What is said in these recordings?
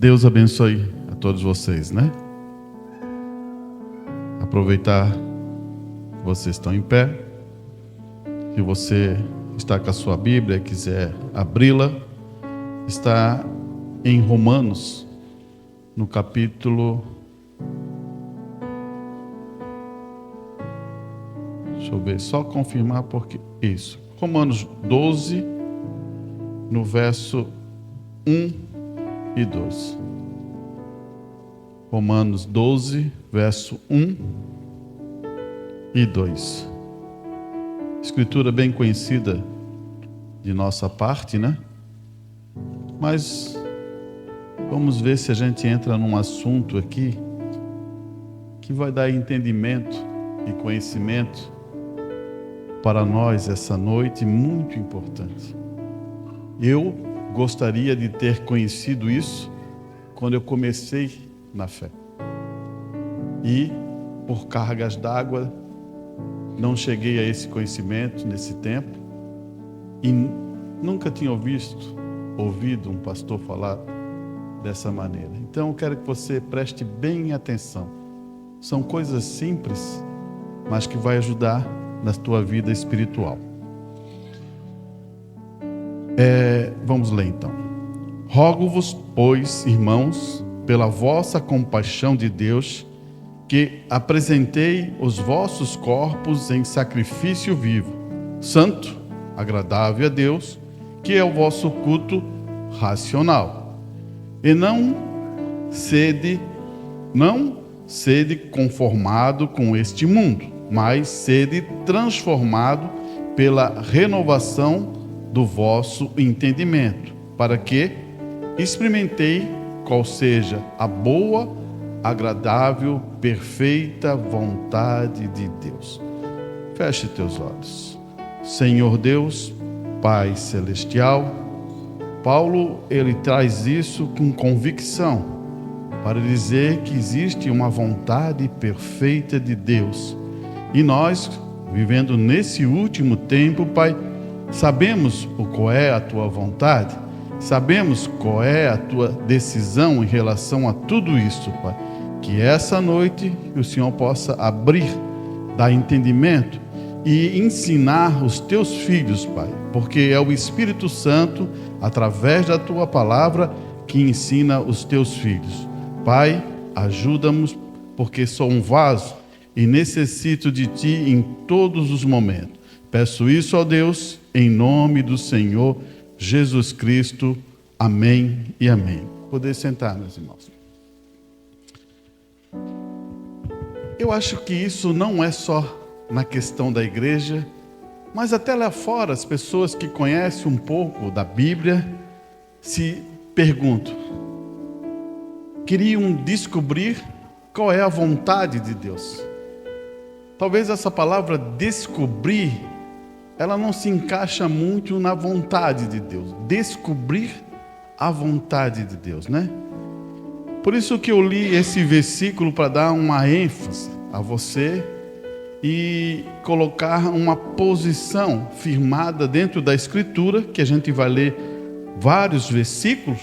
Deus abençoe a todos vocês, né? Aproveitar que vocês estão em pé. Se você está com a sua Bíblia e quiser abri-la, está em Romanos, no capítulo... Deixa eu ver, só confirmar porque... Isso, Romanos 12, no verso 1 e 2. Romanos 12, verso 1 e 2. Escritura bem conhecida de nossa parte, né? Mas vamos ver se a gente entra num assunto aqui que vai dar entendimento e conhecimento para nós essa noite, muito importante. Eu gostaria de ter conhecido isso quando eu comecei na fé. E, por cargas d'água, não cheguei a esse conhecimento nesse tempo. E nunca tinha ouvido um pastor falar dessa maneira. Então, eu quero que você preste bem atenção. São coisas simples, mas que vai ajudar na tua vida espiritual. Vamos ler então. Rogo-vos, pois, irmãos, pela vossa compaixão de Deus, que apresentei os vossos corpos em sacrifício vivo, santo, agradável a Deus, que é o vosso culto racional. E não sede conformado com este mundo, mas sede transformado pela renovação do vosso entendimento, para que experimentei qual seja a boa, agradável, perfeita vontade de Deus. Feche teus olhos. Senhor Deus, Pai Celestial, Paulo, ele traz isso com convicção, para dizer que existe uma vontade perfeita de Deus. E nós, vivendo nesse último tempo, Pai, sabemos qual é a Tua vontade, sabemos qual é a Tua decisão em relação a tudo isso, Pai. Que essa noite o Senhor possa abrir, dar entendimento e ensinar os Teus filhos, Pai, porque é o Espírito Santo, através da Tua palavra, que ensina os Teus filhos. Pai, ajuda-nos, porque sou um vaso e necessito de Ti em todos os momentos. Peço isso, ó Deus, em nome do Senhor Jesus Cristo. Amém e amém. Poder sentar, meus irmãos. Eu acho que isso não é só na questão da igreja, mas até lá fora, as pessoas que conhecem um pouco da Bíblia se perguntam, queriam descobrir qual é a vontade de Deus. Talvez essa palavra descobrir, ela não se encaixa muito na vontade de Deus. Descobrir a vontade de Deus, né? Por isso que eu li esse versículo para dar uma ênfase a você e colocar uma posição firmada dentro da Escritura, que a gente vai ler vários versículos,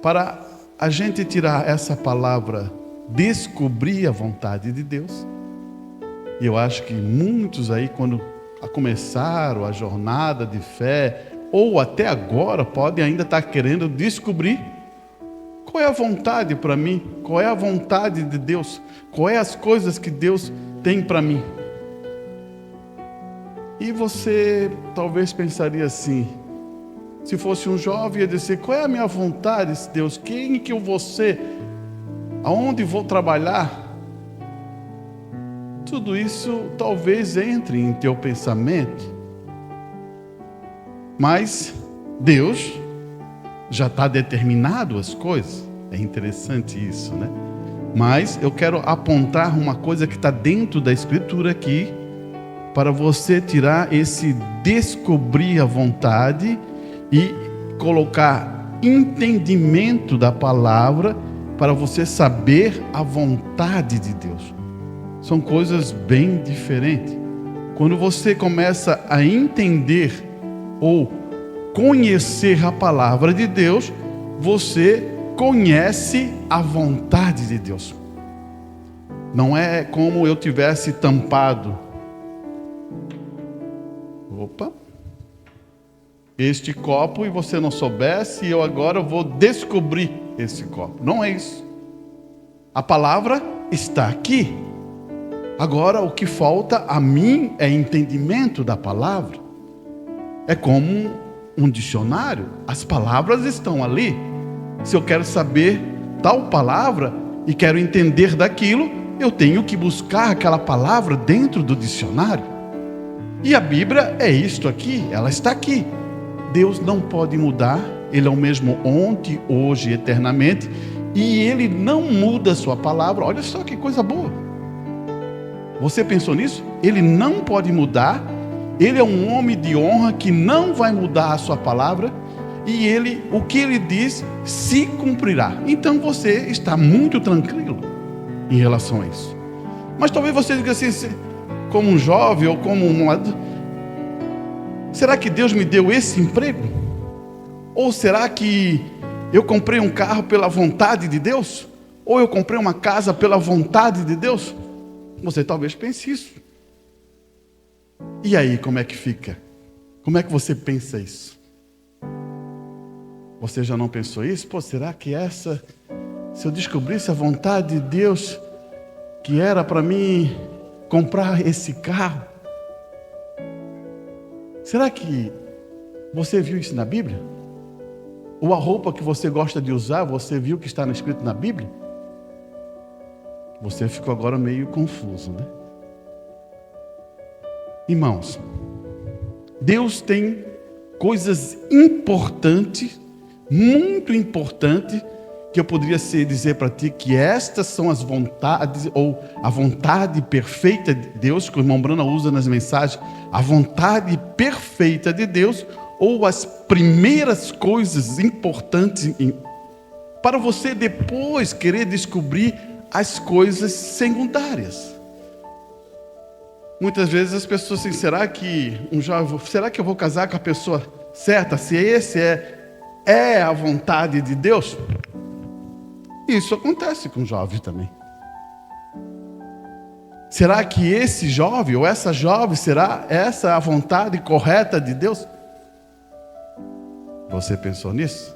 para a gente tirar essa palavra, descobrir a vontade de Deus. E eu acho que muitos aí, quando começaram a jornada de fé, ou até agora, podem ainda estar querendo descobrir qual é a vontade para mim, qual é a vontade de Deus, qual é as coisas que Deus tem para mim. E você talvez pensaria assim, se fosse um jovem, ia dizer, qual é a minha vontade, Deus? Quem que eu vou ser? Aonde vou trabalhar? Tudo isso talvez entre em teu pensamento, mas Deus já está determinado as coisas. É interessante isso, né? Mas eu quero apontar uma coisa que está dentro da Escritura aqui, para você tirar esse descobrir a vontade e colocar entendimento da palavra, para você saber a vontade de Deus. São coisas bem diferentes. Quando você começa a entender ou conhecer a palavra de Deus, você conhece a vontade de Deus. Não é como eu tivesse tampado. Opa! Este copo e você não soubesse, e eu agora vou descobrir esse copo. Não é isso. A palavra está aqui. Agora o que falta a mim é entendimento da palavra. É como um dicionário. As palavras estão ali. Se eu quero saber tal palavra e quero entender daquilo, eu tenho que buscar aquela palavra dentro do dicionário. E a Bíblia é isto aqui, ela está aqui. Deus não pode mudar, Ele é o mesmo ontem, hoje e eternamente, e Ele não muda a sua palavra. Olha só que coisa boa. Você pensou nisso? Ele não pode mudar, Ele é um homem de honra que não vai mudar a sua palavra, e Ele, o que Ele diz, se cumprirá. Então você está muito tranquilo em relação a isso. Mas talvez você diga assim, como um jovem ou como um adulto, será que Deus me deu esse emprego? Ou será que eu comprei um carro pela vontade de Deus? Ou eu comprei uma casa pela vontade de Deus? Você talvez pense isso. E aí, como é que fica? Como é que você pensa isso? Você já não pensou isso? Pô, será que se eu descobrisse a vontade de Deus, que era para mim comprar esse carro, será que você viu isso na Bíblia? Ou a roupa que você gosta de usar, você viu que está escrito na Bíblia? Você ficou agora meio confuso, né? Irmãos, Deus tem coisas importantes, muito importantes, que eu poderia dizer para ti que estas são as vontades, ou a vontade perfeita de Deus, que o irmão Brana usa nas mensagens, a vontade perfeita de Deus, ou as primeiras coisas importantes, para você depois querer descobrir as coisas secundárias. Muitas vezes as pessoas dizem, será que eu vou casar com a pessoa certa? Se esse é a vontade de Deus? Isso acontece com jovens também. Será que esse jovem ou essa jovem, será essa a vontade correta de Deus? Você pensou nisso?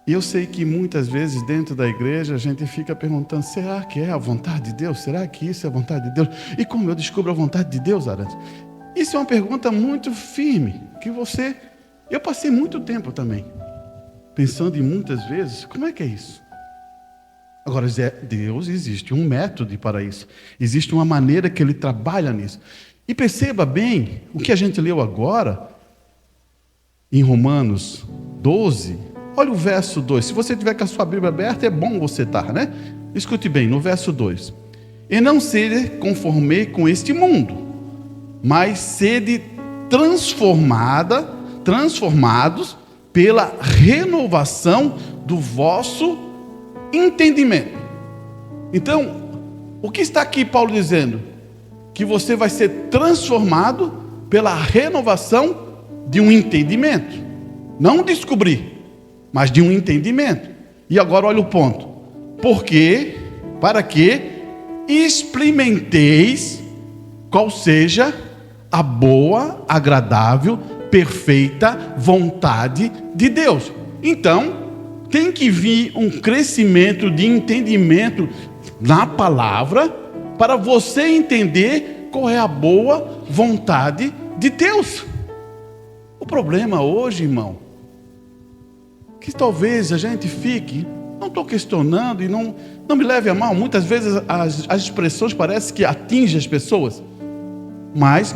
E eu sei que muitas vezes dentro da igreja a gente fica perguntando, será que é a vontade de Deus? Será que isso é a vontade de Deus? E como eu descubro a vontade de Deus, Arantes? Isso é uma pergunta muito firme, que eu passei muito tempo também pensando em muitas vezes, como é que é isso? Agora, Deus, existe um método para isso. Existe uma maneira que Ele trabalha nisso. E perceba bem, o que a gente leu agora, em Romanos 12, olha o verso 2. Se você tiver com a sua Bíblia aberta, é bom você estar, né? Escute bem, no verso 2. E não sede conforme com este mundo, mas sede transformados pela renovação do vosso entendimento. Então, o que está aqui Paulo dizendo? Que você vai ser transformado pela renovação de um entendimento. Não descobrir, mas de um entendimento. E agora olha o ponto. Para que experimenteis qual seja a boa, agradável, perfeita vontade de Deus. Então, tem que vir um crescimento de entendimento na palavra para você entender qual é a boa vontade de Deus. O problema hoje, irmão, que talvez a gente fique, não estou questionando e não me leve a mal, muitas vezes as expressões parecem que atingem as pessoas, mas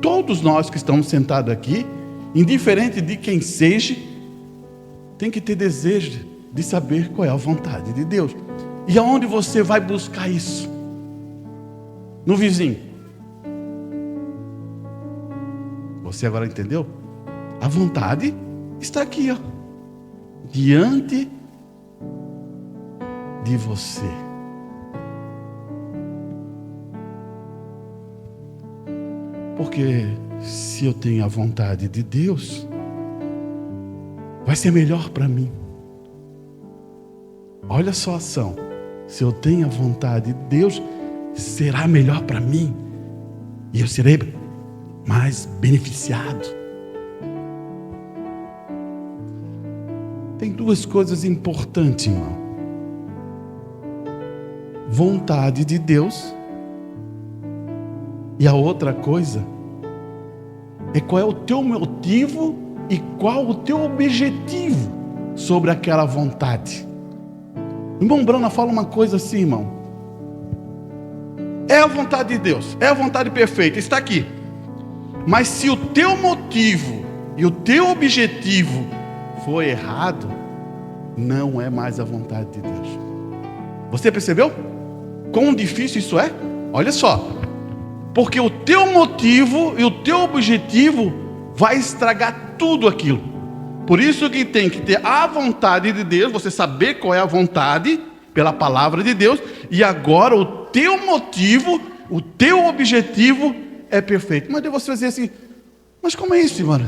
todos nós que estamos sentados aqui, indiferente de quem seja, tem que ter desejo de saber qual é a vontade de Deus. E aonde você vai buscar isso? No vizinho. Você agora entendeu? A vontade está aqui, ó, diante de você. Porque se eu tenho a vontade de Deus, vai ser melhor para mim. Olha só a ação. Se eu tenho a vontade de Deus, será melhor para mim. E eu serei mais beneficiado. Tem duas coisas importantes, irmão. Vontade de Deus. E a outra coisa é qual é o teu motivo e qual o teu objetivo sobre aquela vontade. Irmão Brana fala uma coisa assim, irmão. É a vontade de Deus, é a vontade perfeita, está aqui. Mas se o teu motivo e o teu objetivo for errado, não é mais a vontade de Deus. Você percebeu quão difícil isso é? Olha só. Porque o teu motivo e o teu objetivo vai estragar tudo aquilo. Por isso que tem que ter a vontade de Deus, você saber qual é a vontade pela palavra de Deus, e agora o teu motivo, o teu objetivo é perfeito. Mas você vai dizer assim, mas como é isso, irmão?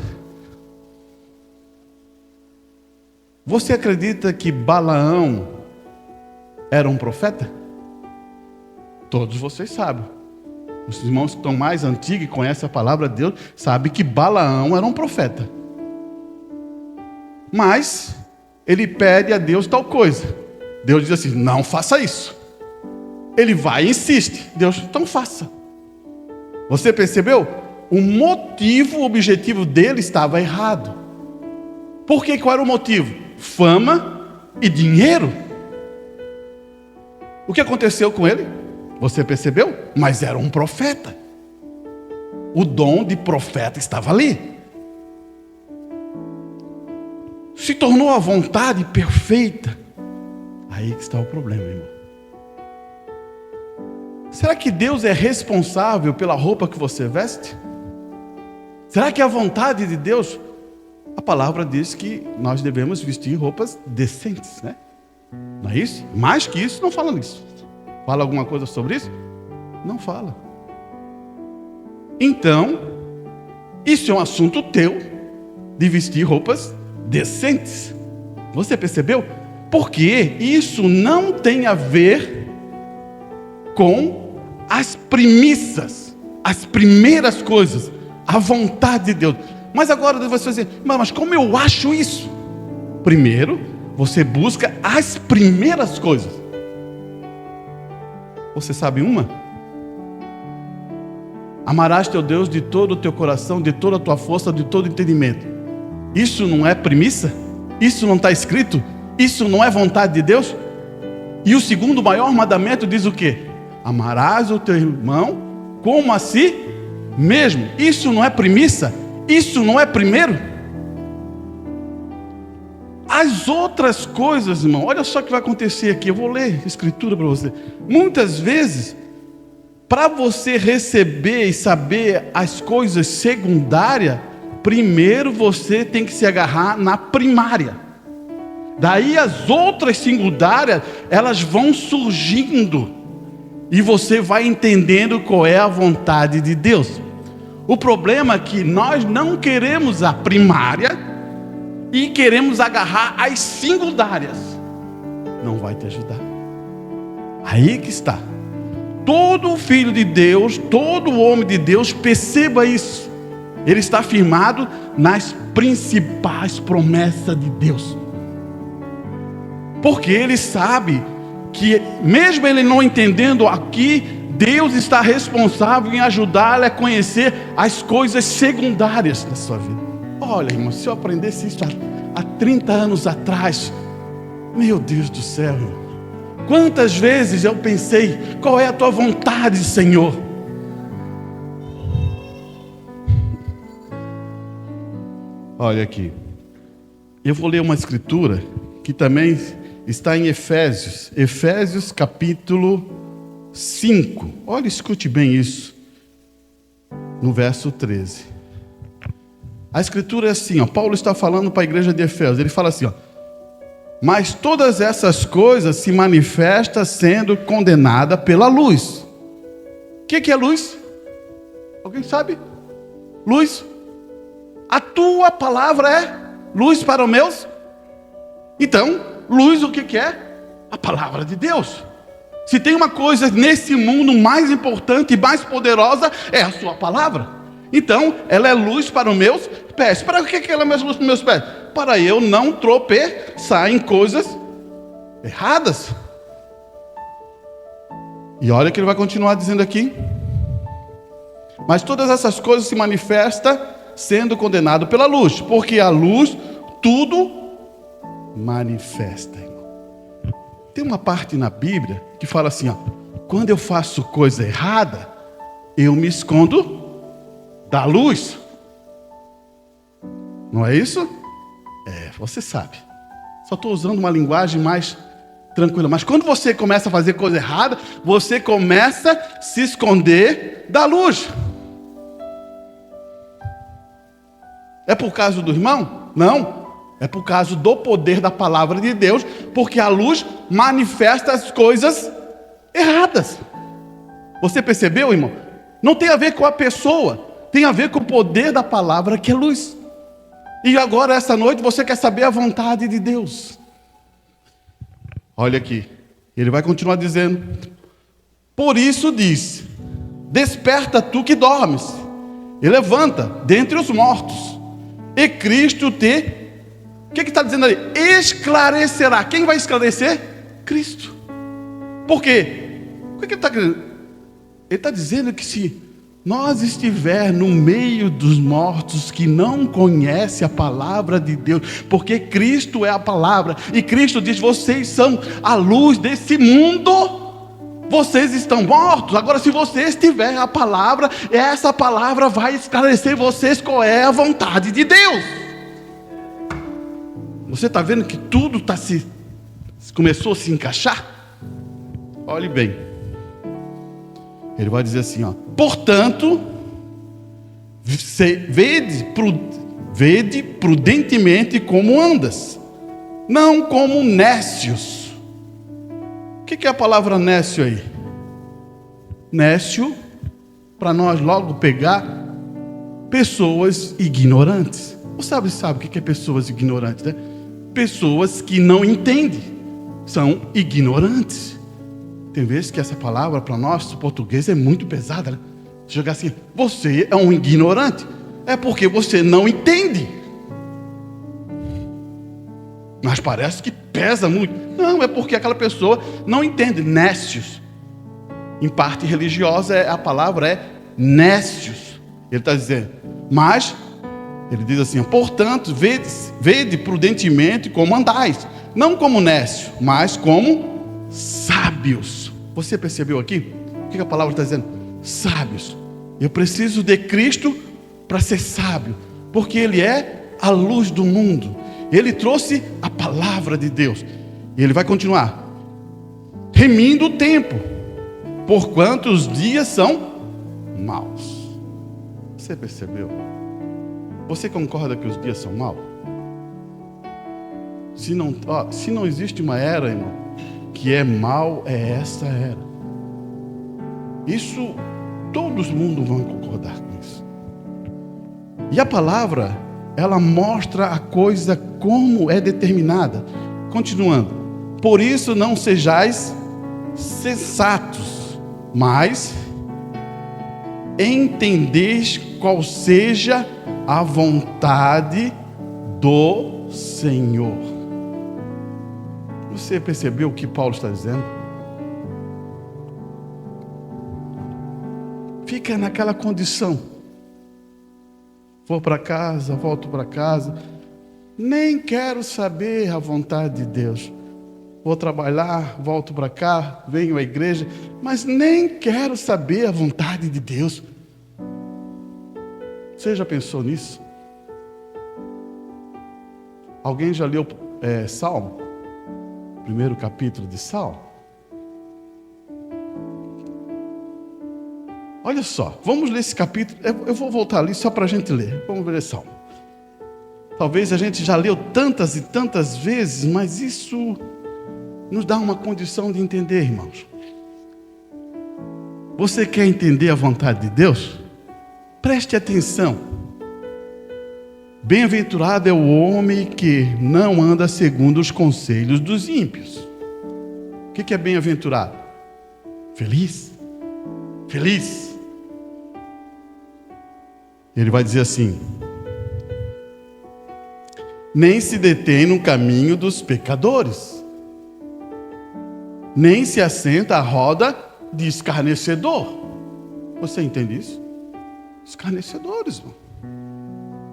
Você acredita que Balaão era um profeta? Todos vocês sabem. Os irmãos que estão mais antigos e conhecem a palavra de Deus, sabem que Balaão era um profeta. Mas ele pede a Deus tal coisa. Deus diz assim, não faça isso. Ele vai e insiste. Deus, então faça. Você percebeu? O motivo, o objetivo dele estava errado. Por quê? Qual era o motivo? Fama e dinheiro. O que aconteceu com ele? Você percebeu? Mas era um profeta. O dom de profeta estava ali. Se tornou a vontade perfeita. Aí que está o problema, irmão. Será que Deus é responsável pela roupa que você veste? Será que é a vontade de Deus? A palavra diz que nós devemos vestir roupas decentes, né? Não é isso? Mais que isso, não fala nisso. Fala alguma coisa sobre isso? Não fala. Então, isso é um assunto teu, de vestir roupas decentes. Você percebeu? Porque isso não tem a ver com as premissas, as primeiras coisas, a vontade de Deus. Mas agora você vai dizer, mas como eu acho isso? Primeiro, você busca as primeiras coisas. Você sabe uma? Amarás teu Deus de todo o teu coração, de toda a tua força, de todo o entendimento. Isso não é premissa? Isso não está escrito? Isso não é vontade de Deus? E o segundo maior mandamento diz o quê? Amarás o teu irmão como a si mesmo. Isso não é premissa? Isso não é primeiro? As outras coisas, irmão, olha só o que vai acontecer aqui. Eu vou ler a escritura para você. Muitas vezes, para você receber e saber as coisas secundárias, primeiro você tem que se agarrar na primária. Daí as outras secundárias, elas vão surgindo. E você vai entendendo qual é a vontade de Deus. O problema é que nós não queremos a primária e queremos agarrar as secundárias. Não vai te ajudar. Aí que está. Todo filho de Deus, todo homem de Deus, perceba isso. Ele está firmado nas principais promessas de Deus. Porque ele sabe que, mesmo ele não entendendo aqui, Deus está responsável em ajudá-lo a conhecer as coisas secundárias da sua vida. Olha, irmão, se eu aprendesse isso há 30 anos atrás, meu Deus do céu, irmão. Quantas vezes eu pensei, qual é a tua vontade, Senhor? Olha aqui, eu vou ler uma escritura que também está em Efésios, Efésios capítulo 5. Olha, escute bem isso, no verso 13. A escritura é assim, ó, Paulo está falando para a igreja de Efésios, ele fala assim, ó, mas todas essas coisas se manifestam sendo condenada pela luz. O que é luz? Alguém sabe? Luz. A tua palavra é luz para os meus. Então, luz o que é? A palavra de Deus. Se tem uma coisa nesse mundo mais importante e mais poderosa, é a sua palavra. Então, ela é luz para os meus pés. Para que ela é luz para os meus pés? Para eu não tropeçar em coisas erradas. E olha que ele vai continuar dizendo aqui. Mas todas essas coisas se manifestam sendo condenado pela luz. Porque a luz tudo manifesta. Tem uma parte na Bíblia que fala assim, ó, quando eu faço coisa errada, eu me escondo da luz. Não é isso? Você sabe. Só estou usando uma linguagem mais tranquila. Mas quando você começa a fazer coisa errada, você começa a se esconder da luz. É por causa do irmão? Não. É por causa do poder da palavra de Deus, porque a luz manifesta as coisas erradas. Você percebeu, irmão? Não tem a ver com a pessoa, tem a ver com o poder da palavra que é luz. E agora, essa noite, você quer saber a vontade de Deus. Olha aqui, ele vai continuar dizendo: por isso diz, desperta tu que dormes, e levanta dentre os mortos, e Cristo te... O que está dizendo ali? Esclarecerá. Quem vai esclarecer? Cristo. Por quê? O que ele está querendo? Ele está dizendo que se nós estiver no meio dos mortos que não conhece a palavra de Deus, porque Cristo é a palavra, e Cristo diz, vocês são a luz desse mundo, vocês estão mortos. Agora, se vocês tiverem a palavra, essa palavra vai esclarecer vocês qual é a vontade de Deus. Você está vendo que tudo começou a se encaixar? Olhe bem. Ele vai dizer assim, ó, portanto, vede prudentemente como andas, não como nécios. O que é a palavra nécio aí? Nécio, para nós logo pegar, pessoas ignorantes. Você sabe o que é pessoas ignorantes, né? Pessoas que não entendem, são ignorantes. Tem vezes que essa palavra para nós, português, é muito pesada, né? Jogar assim, você é um ignorante, é porque você não entende. Mas parece que pesa muito. Não, é porque aquela pessoa não entende. Nécios. Em parte religiosa, a palavra é nécios. Ele está dizendo, mas... Ele diz assim, portanto, vede prudentemente como andais, não como nécio, mas como sábios. Você percebeu aqui? O que a palavra está dizendo? Sábios. Eu preciso de Cristo para ser sábio, porque Ele é a luz do mundo. Ele trouxe a palavra de Deus. E Ele vai continuar. Remindo o tempo, porquanto os dias são maus. Você percebeu? Você concorda que os dias são maus? Se não existe uma era, irmão, que é mal, é essa era. Isso, todo mundo vão concordar com isso. E a palavra, ela mostra a coisa como é determinada. Continuando. Por isso não sejais sensatos, mas entendeis qual seja a vontade do Senhor. Você percebeu o que Paulo está dizendo? Fica naquela condição. Vou para casa, volto para casa. Nem quero saber a vontade de Deus. Vou trabalhar, volto para cá, venho à igreja, mas nem quero saber a vontade de Deus. Você já pensou nisso? Alguém já leu Salmo? Primeiro capítulo de Salmo? Olha só, vamos ler esse capítulo. Eu vou voltar ali só para a gente ler. Vamos ver esse Salmo. Talvez a gente já leu tantas e tantas vezes, mas isso nos dá uma condição de entender, irmãos. Você quer entender a vontade de Deus? Preste atenção. Bem-aventurado é o homem que não anda segundo os conselhos dos ímpios, O que é bem-aventurado? Feliz. Feliz. Ele vai dizer assim: nem se detém no caminho dos pecadores, nem se assenta à roda de escarnecedor. Você entende isso? Escarnecedores, irmão,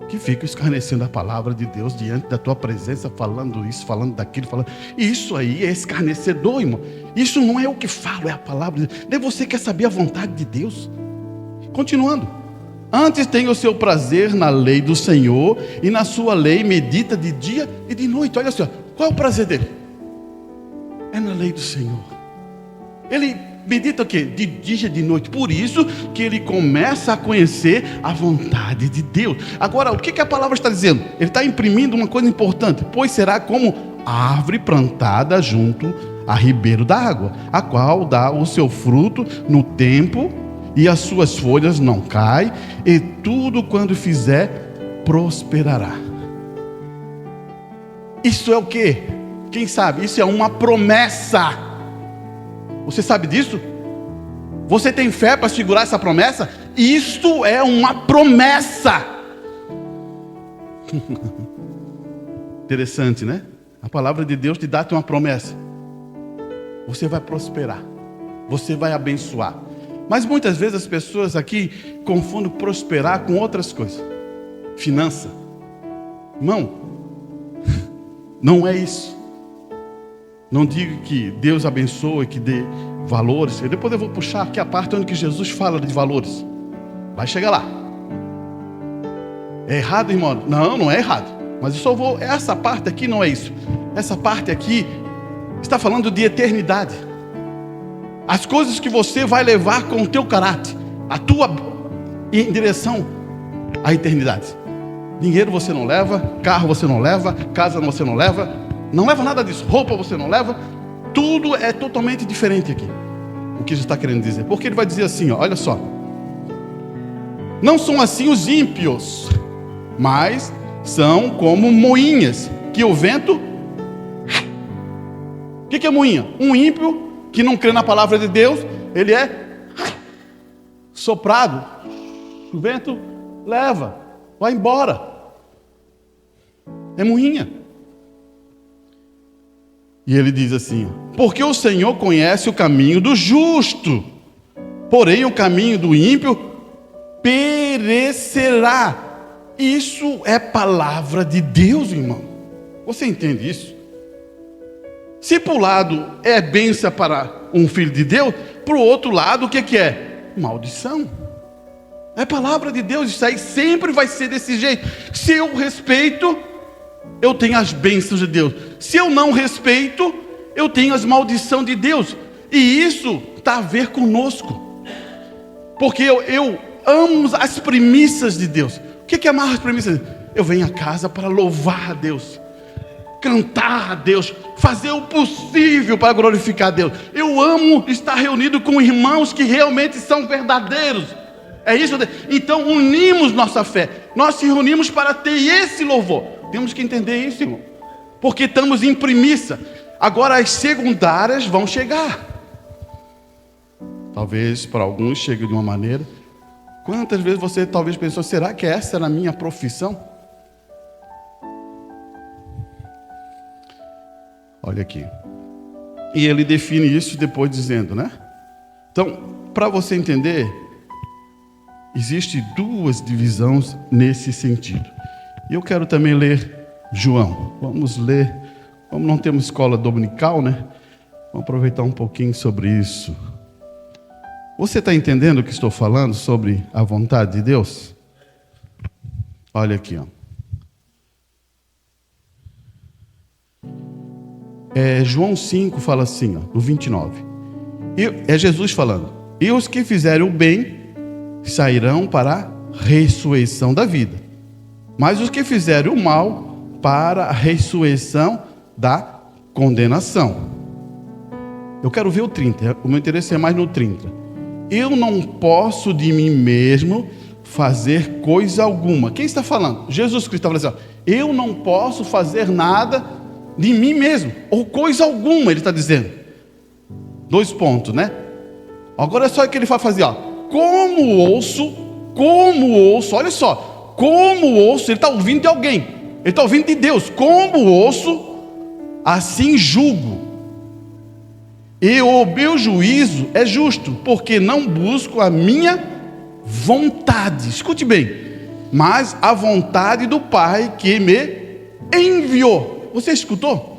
que ficam escarnecendo a palavra de Deus diante da tua presença, falando isso, falando daquilo, falando. Isso aí é escarnecedor, irmão. Isso não é o que falo, é a palavra de Deus. Nem você quer saber a vontade de Deus. Continuando. Antes tem o seu prazer na lei do Senhor, e na sua lei medita de dia e de noite. Olha só, qual é o prazer dele? É na lei do Senhor. Ele medita o quê? De dia e de noite. Por isso que ele começa a conhecer a vontade de Deus. Agora, o que a palavra está dizendo? Ele está imprimindo uma coisa importante. Pois será como árvore plantada junto a ribeiro d'água, a qual dá o seu fruto no tempo, e as suas folhas não caem, e tudo quando fizer, prosperará. Isso é o quê? Quem sabe? Isso é uma promessa. Você sabe disso? Você tem fé para segurar essa promessa? Isto é uma promessa. Interessante, né? A palavra de Deus te dá uma promessa. Você vai prosperar. Você vai abençoar. Mas muitas vezes as pessoas aqui confundem prosperar com outras coisas. Finança. Irmão, não é isso. Não diga que Deus abençoe, que dê valores. Depois eu vou puxar aqui a parte onde que Jesus fala de valores. Vai chegar lá. É errado, irmão? Não, não é errado. Mas eu só vou... Essa parte aqui não é isso. Essa parte aqui está falando de eternidade. As coisas que você vai levar com o teu caráter, a tua em direção à eternidade. Dinheiro você não leva, carro você não leva, casa você não leva, não leva nada disso, roupa você não leva. Tudo é totalmente diferente aqui. O que Jesus está querendo dizer? Porque ele vai dizer assim, ó, olha só. Não são assim os ímpios, mas são como moinhas que o vento... O que é moinha? Um ímpio que não crê na palavra de Deus, ele é soprado, o vento leva, vai embora. É moinha. E ele diz assim: porque o Senhor conhece o caminho do justo, porém o caminho do ímpio perecerá. Isso é palavra de Deus, irmão. Você entende isso? Se para o lado é bênção para um filho de Deus, para o outro lado o que é? Maldição. É palavra de Deus, isso aí sempre vai ser desse jeito. Se eu respeito, eu tenho as bênçãos de Deus. Se eu não respeito, eu tenho as maldições de Deus. E isso está a ver conosco. Porque eu amo as premissas de Deus. O que é amar as premissas? Eu venho a casa para louvar a Deus, cantar a Deus, fazer o possível para glorificar a Deus. Eu amo estar reunido com irmãos que realmente são verdadeiros. É isso. Então unimos nossa fé. Nós se reunimos para ter esse louvor. Temos que entender isso, irmão. Porque estamos em premissa. Agora as secundárias vão chegar. Talvez para alguns chegue de uma maneira. Quantas vezes você talvez pensou, será que essa era a minha profissão? Olha aqui. E ele define isso depois dizendo, né? Então, para você entender, existe duas divisões nesse sentido. E eu quero também ler João. Vamos ler. Como não temos escola dominical, né? Vamos aproveitar um pouquinho sobre isso. Você está entendendo o que estou falando sobre a vontade de Deus? Olha aqui, ó. João 5 fala assim, ó, no 29. É Jesus falando. E os que fizerem o bem sairão para a ressurreição da vida. Mas os que fizerem o mal para a ressurreição da condenação. Eu quero ver o 30. O meu interesse é mais no 30. Eu não posso de mim mesmo fazer coisa alguma. Quem está falando? Jesus Cristo está falando assim, ó, eu não posso fazer nada de mim mesmo, ou coisa alguma, ele está dizendo. 2 pontos, né? Agora é só o que ele vai fazer, ó. Como ouço, olha só. Como ouço, ele está ouvindo de alguém. Ele está ouvindo de Deus. Como ouço, assim julgo. E o meu juízo é justo, porque não busco a minha vontade. Escute bem. Mas a vontade do Pai que me enviou. Você escutou?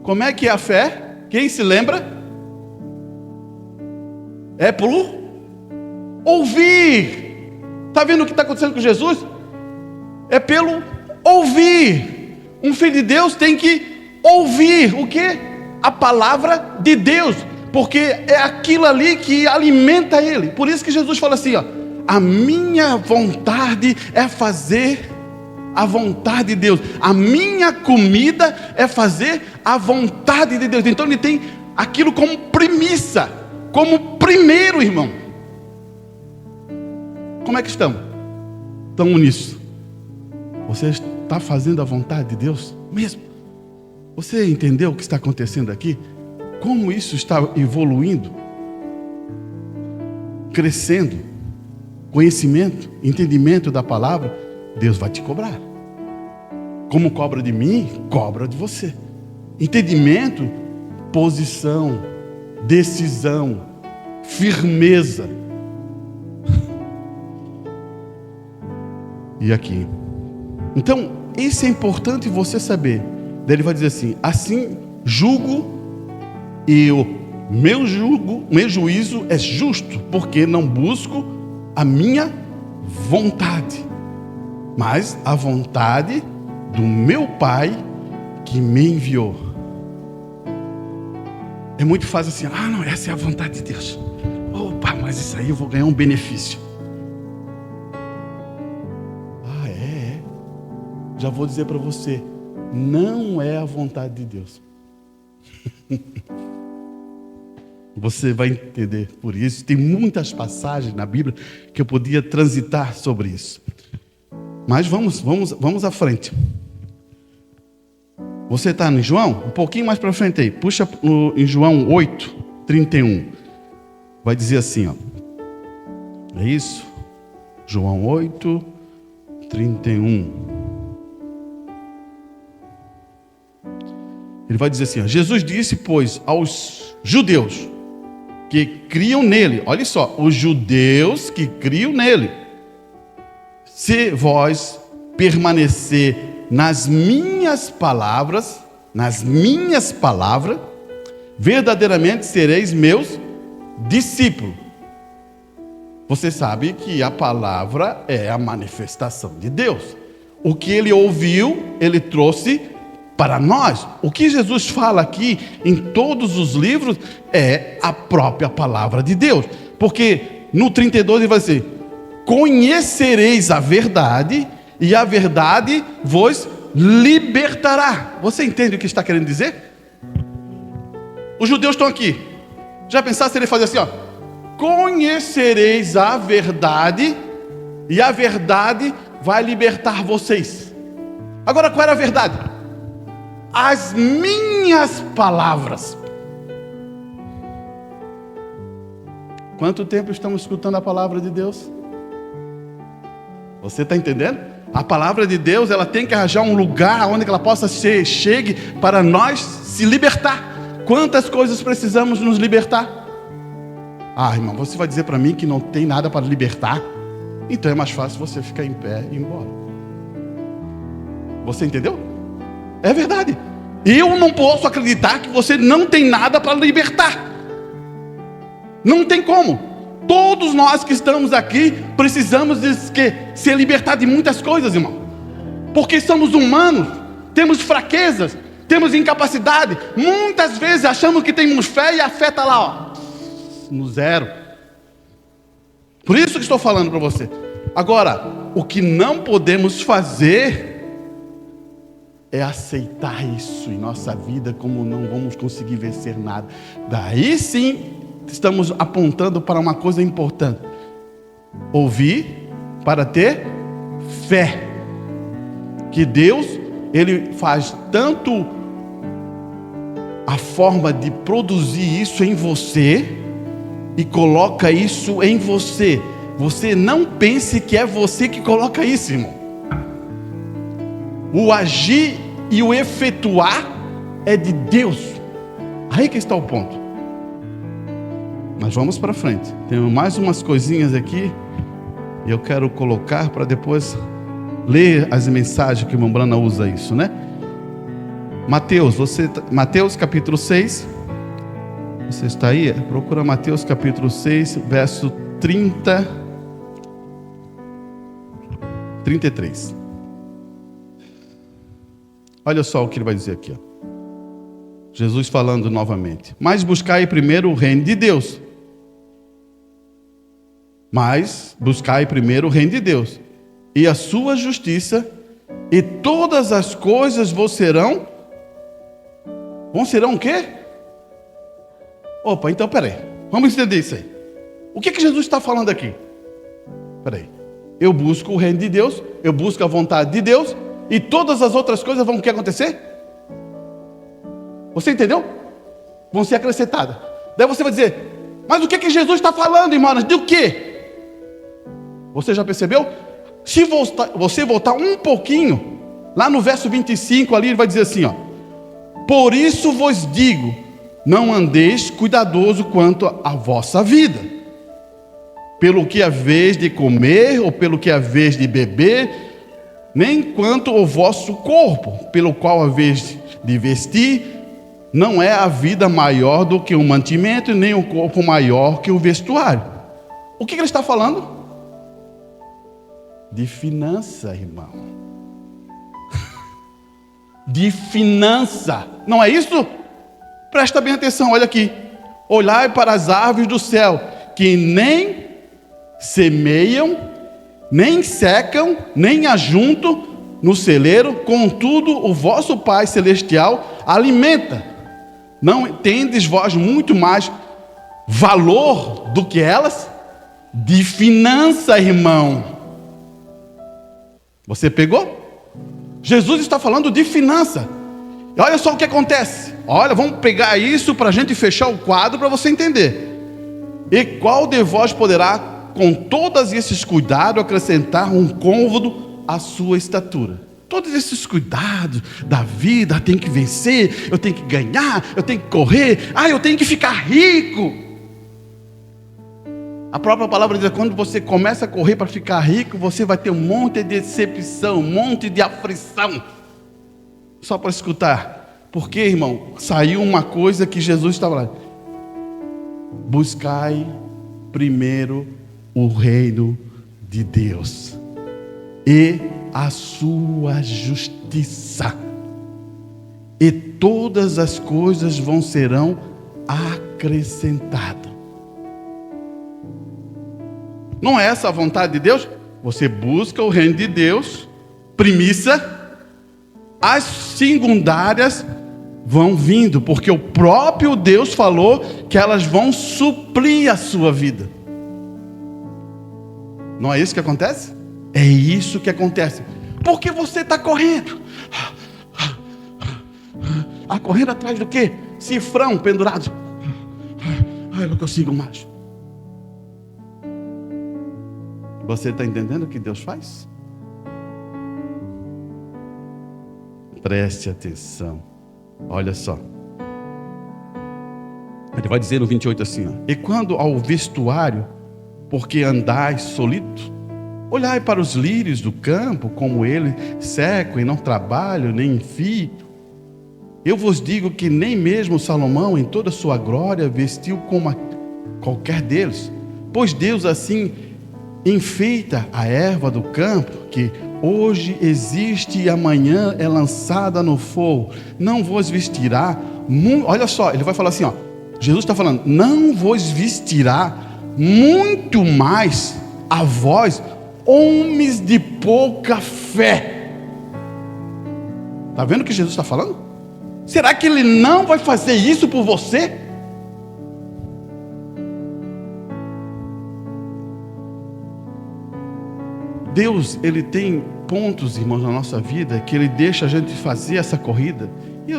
Como é que é a fé? Quem se lembra? É por ouvir. Está vendo o que está acontecendo com Jesus? É pelo ouvir. Um filho de Deus tem que ouvir o que? A palavra de Deus, porque é aquilo ali que alimenta ele. Por isso que Jesus fala assim, ó, a minha vontade é fazer a vontade de Deus, a minha comida é fazer a vontade de Deus. Então ele tem aquilo como premissa, como primeiro, irmão. Como é que estamos? Estamos nisso. Você está fazendo a vontade de Deus mesmo? Você entendeu o que está acontecendo aqui? Como isso está evoluindo? Crescendo. Conhecimento, entendimento da palavra. Deus vai te cobrar. Como cobra de mim, cobra de você. Entendimento, posição, decisão, firmeza. E aqui. Então, isso é importante você saber. Daí ele vai dizer assim, assim julgo e o meu juízo é justo, porque não busco a minha vontade, mas a vontade do meu Pai que me enviou. É muito fácil assim, não, essa é a vontade de Deus. Opa, mas isso aí eu vou ganhar um benefício. Já vou dizer para você, não é a vontade de Deus. Você vai entender por isso. Tem muitas passagens na Bíblia que eu podia transitar sobre isso. Mas vamos à frente. Você está em João? Um pouquinho mais para frente aí. Puxa em João 8, 31. Vai dizer assim, ó. É isso? João 8, 31. Ele vai dizer assim, ó, Jesus disse, pois, aos judeus que criam nele, olha só, os judeus que criam nele, se vós permanecer nas minhas palavras, verdadeiramente sereis meus discípulos. Você sabe que a palavra é a manifestação de Deus. O que ele ouviu, ele trouxe para nós. O que Jesus fala aqui em todos os livros é a própria palavra de Deus. Porque no 32 ele vai dizer, conhecereis a verdade e a verdade vos libertará. Você entende o que está querendo dizer? Os judeus estão aqui. Já pensaram se ele fazer assim, ó? Conhecereis a verdade e a verdade vai libertar vocês. Agora, qual era a verdade? As minhas palavras. Quanto tempo estamos escutando a palavra de Deus? Você está entendendo? A palavra de Deus, ela tem que arranjar um lugar onde ela possa chegue para nós se libertar. Quantas coisas precisamos nos libertar? Irmão, você vai dizer para mim que não tem nada para libertar? Então é mais fácil você ficar em pé e ir embora. Você entendeu? É verdade. Eu não posso acreditar que você não tem nada para libertar. Não tem como. Todos nós que estamos aqui precisamos ser libertados de muitas coisas, irmão. Porque somos humanos, temos fraquezas, temos incapacidade. Muitas vezes achamos que temos fé e a fé está lá, ó, no zero. Por isso que estou falando para você. Agora, o que não podemos fazer é aceitar isso em nossa vida, como não vamos conseguir vencer nada. Daí sim, estamos apontando para uma coisa importante. Ouvir para ter fé. Que Deus, Ele faz tanto a forma de produzir isso em você e coloca isso em você. Você não pense que é você que coloca isso, irmão. O agir e o efetuar é de Deus. Aí que está o ponto. Mas vamos para frente. Tenho mais umas coisinhas aqui e eu quero colocar para depois ler as mensagens que o irmão Brana usa isso, né? Mateus capítulo 6. Você está aí? Procura Mateus capítulo 6, verso 33. Olha só o que ele vai dizer aqui, ó. Jesus falando novamente: mas buscai primeiro o reino de Deus. Mas buscai primeiro o reino de Deus e a sua justiça, e todas as coisas vos serão o quê? Opa, então peraí, vamos entender isso aí. O que Jesus está falando aqui? Peraí, eu busco o reino de Deus, eu busco a vontade de Deus, e todas as outras coisas vão o que acontecer? Você entendeu? Vão ser acrescentadas. Daí você vai dizer: mas o que Jesus está falando, irmãos? De o quê? Você já percebeu? Se você voltar um pouquinho, lá no verso 25 ali, ele vai dizer assim, ó: por isso vos digo, não andeis cuidadoso quanto à vossa vida, pelo que haveis de comer, ou pelo que haveis de beber, nem quanto ao vosso corpo, pelo qual haveis de vestir. Não é a vida maior do que o mantimento, nem o corpo maior que o vestuário. O que ele está falando? De finança, irmão. De finança. Não é isso? Presta bem atenção, olha aqui. Olhai para as árvores do céu, que nem semeiam, nem secam, nem ajuntam no celeiro, contudo o vosso Pai Celestial alimenta. Não tendes vós muito mais valor do que elas? De finança, irmão. Você pegou? Jesus está falando de finança. E olha só o que acontece. Olha, vamos pegar isso para a gente fechar o quadro para você entender. E qual de vós poderá, com todos esses cuidados, acrescentar um côvado à sua estatura? Todos esses cuidados da vida: tem que vencer, eu tenho que ganhar, eu tenho que correr, eu tenho que ficar rico. A própria palavra diz que quando você começa a correr para ficar rico, você vai ter um monte de decepção, um monte de aflição. Só para escutar. Porque, irmão, saiu uma coisa que Jesus estava lá: buscai primeiro o reino de Deus e a sua justiça, e todas as coisas serão acrescentadas. Não é essa a vontade de Deus? Você busca o reino de Deus, premissa, as secundárias vão vindo, porque o próprio Deus falou que elas vão suprir a sua vida. Não é isso que acontece? É isso que acontece. Porque você está correndo. Correndo atrás do quê? Cifrão pendurado. Eu não consigo mais. Você está entendendo o que Deus faz? Preste atenção. Olha só. Ele vai dizer no 28 assim, ó: e quando ao vestuário, porque andais solitos, olhai para os lírios do campo, como eles secam e não trabalham, nem enfiam. Eu vos digo que nem mesmo Salomão, em toda a sua glória, vestiu como qualquer deles. Pois Deus assim enfeita a erva do campo, que hoje existe e amanhã é lançada no fogo. Não vos vestirá, olha só, ele vai falar assim, ó, Jesus está falando, não vos vestirá muito mais a vós, homens de pouca fé. Está vendo o que Jesus está falando? Será que Ele não vai fazer isso por você? Deus, Ele tem pontos, irmãos, na nossa vida, que Ele deixa a gente fazer essa corrida. E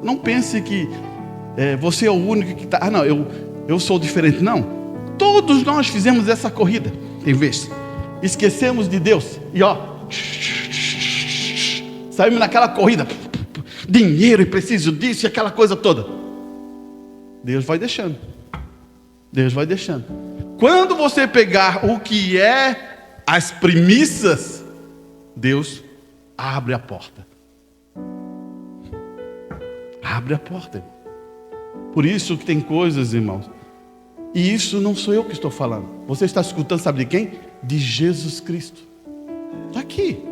Não pense que você é o único que está... Ah, não, eu sou diferente. Não. Todos nós fizemos essa corrida. Tem vezes. Esquecemos de Deus. E saímos naquela corrida. Dinheiro e preciso disso e aquela coisa toda. Deus vai deixando. Deus vai deixando. Quando você pegar o que é as premissas, Deus abre a porta. Abre a porta. Por isso que tem coisas, irmãos. E isso não sou eu que estou falando. Você está escutando, sabe de quem? De Jesus Cristo. Está aqui.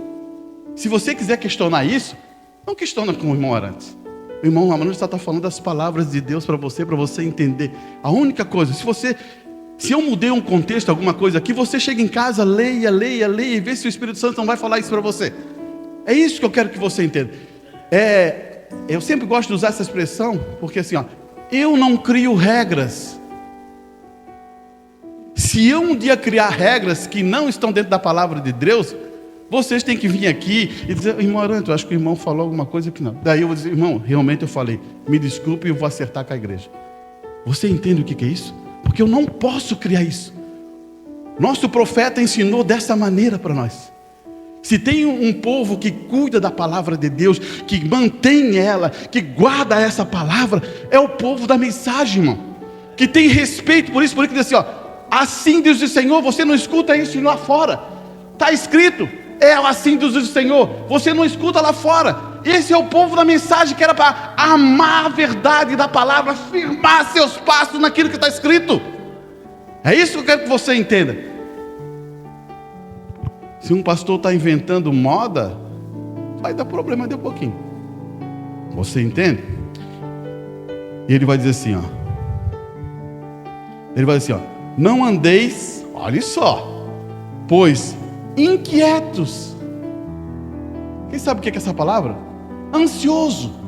Se você quiser questionar isso, não questiona com o irmão Arantes. O irmão Arantes está falando das palavras de Deus para você entender. A única coisa, se eu mudei um contexto, alguma coisa aqui, você chega em casa, leia e vê se o Espírito Santo não vai falar isso para você. É isso que eu quero que você entenda. Eu sempre gosto de usar essa expressão, porque assim, eu não crio regras. Se eu um dia criar regras que não estão dentro da palavra de Deus, vocês têm que vir aqui e dizer, irmão Arantes, eu acho que o irmão falou alguma coisa que não. Daí eu vou dizer, irmão, realmente eu falei, me desculpe e eu vou acertar com a igreja. Você entende o que é isso? Porque eu não posso criar isso. Nosso profeta ensinou dessa maneira para nós. Se tem um povo que cuida da palavra de Deus, que mantém ela, que guarda essa palavra, é o povo da mensagem, irmão. Que tem respeito por isso que diz assim, assim diz o Senhor. Você não escuta isso lá fora. Está escrito, assim diz o Senhor. Você não escuta lá fora. Esse é o povo da mensagem, que era para amar a verdade da palavra, firmar seus passos naquilo que está escrito. É isso que eu quero que você entenda. Se um pastor está inventando moda, vai dar problema de um pouquinho. Você entende? E ele vai dizer assim, ele vai dizer assim, não andeis, olha só, pois inquietos. Quem sabe o que é essa palavra? Ansioso.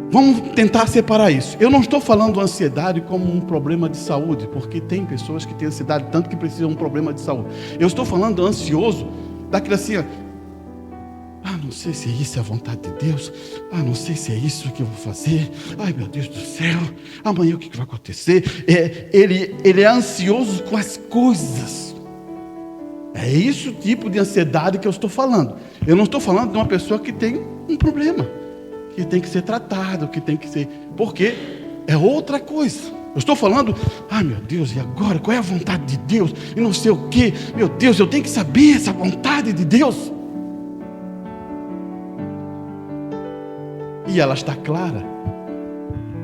Vamos tentar separar isso. Eu não estou falando ansiedade como um problema de saúde, porque tem pessoas que têm ansiedade tanto que precisam de um problema de saúde. Eu estou falando ansioso daquilo assim, não sei se isso é a vontade de Deus, não sei se é isso que eu vou fazer, ai meu Deus do céu, amanhã o que vai acontecer? Ele é ansioso com as coisas. É esse o tipo de ansiedade que eu estou falando. Eu não estou falando de uma pessoa que tem um problema, que tem que ser tratado, que tem que ser... Porque é outra coisa. Eu estou falando, meu Deus, e agora? Qual é a vontade de Deus? E não sei o quê. Meu Deus, eu tenho que saber essa vontade de Deus. E ela está clara.